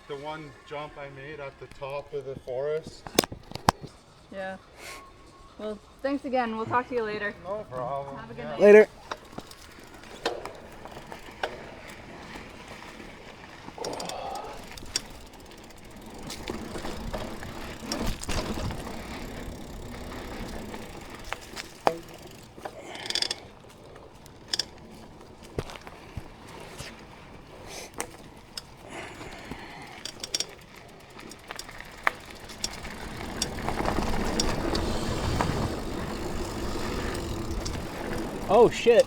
the one jump I made at the top of the forest. Yeah. Well, thanks again. We'll talk to you later. No problem. Have a good night. Later. Oh shit.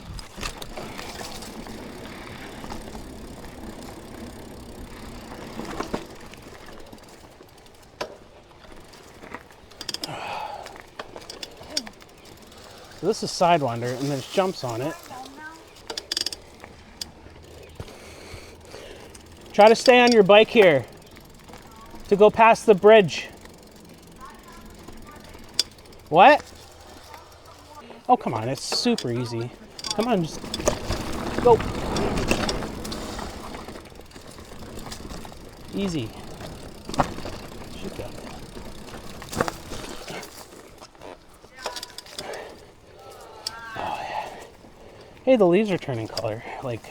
So this is Sidewinder, and there's jumps on it. Try to stay on your bike here to go past the bridge. What? Oh, come on, it's super easy. Come on, just go. Easy. Shoot that. Oh, yeah. Hey, the leaves are turning color, like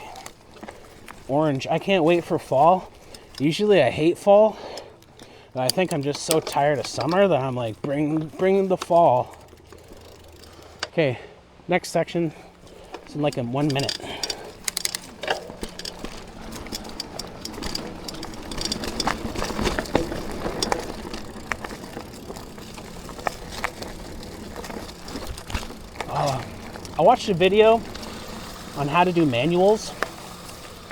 orange. I can't wait for fall. Usually I hate fall, but I think I'm just so tired of summer that I'm like, bring the fall. Okay, next section is in like 1 minute. I watched a video on how to do manuals,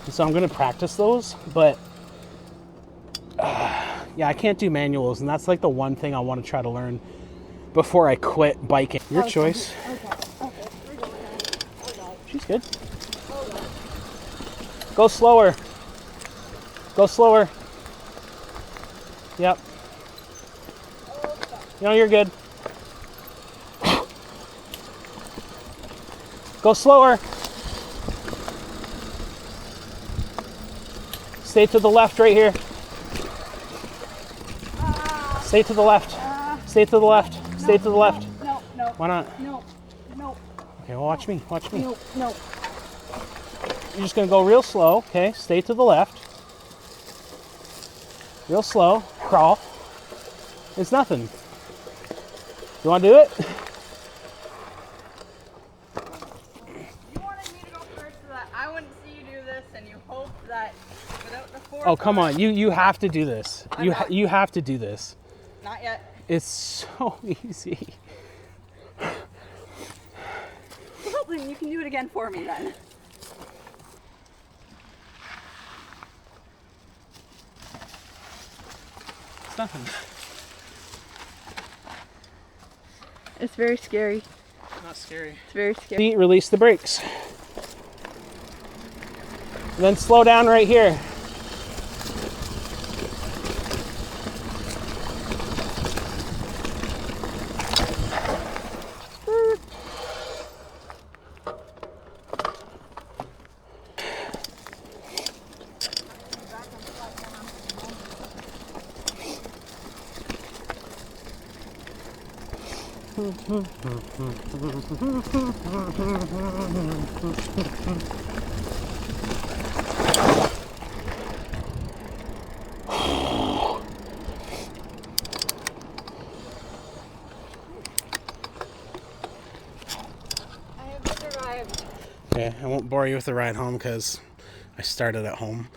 and so I'm going to practice those, but yeah, I can't do manuals, and that's like the one thing I want to try to learn before I quit biking. Your choice. Okay. She's good. Go slower. Go slower. Yep. No, you're good. Go slower. Stay to the left right here. Stay to the left. Stay to the left. Stay to the left. No. Why not? No. Okay, well, watch me. Watch me. No. You're just going to go real slow. Okay, stay to the left. Real slow. Crawl. It's nothing. You want to do it? You wanted me to go first so that I wouldn't see you do this, and you hope that without the force. Oh, come on. You have to do this. You have to do this. Not yet. It's so easy. Well, then you can do it again for me then. It's nothing. It's very scary. Not scary. It's very scary. Release the brakes. And then slow down right here. Okay, I won't bore you with the ride home because I started at home.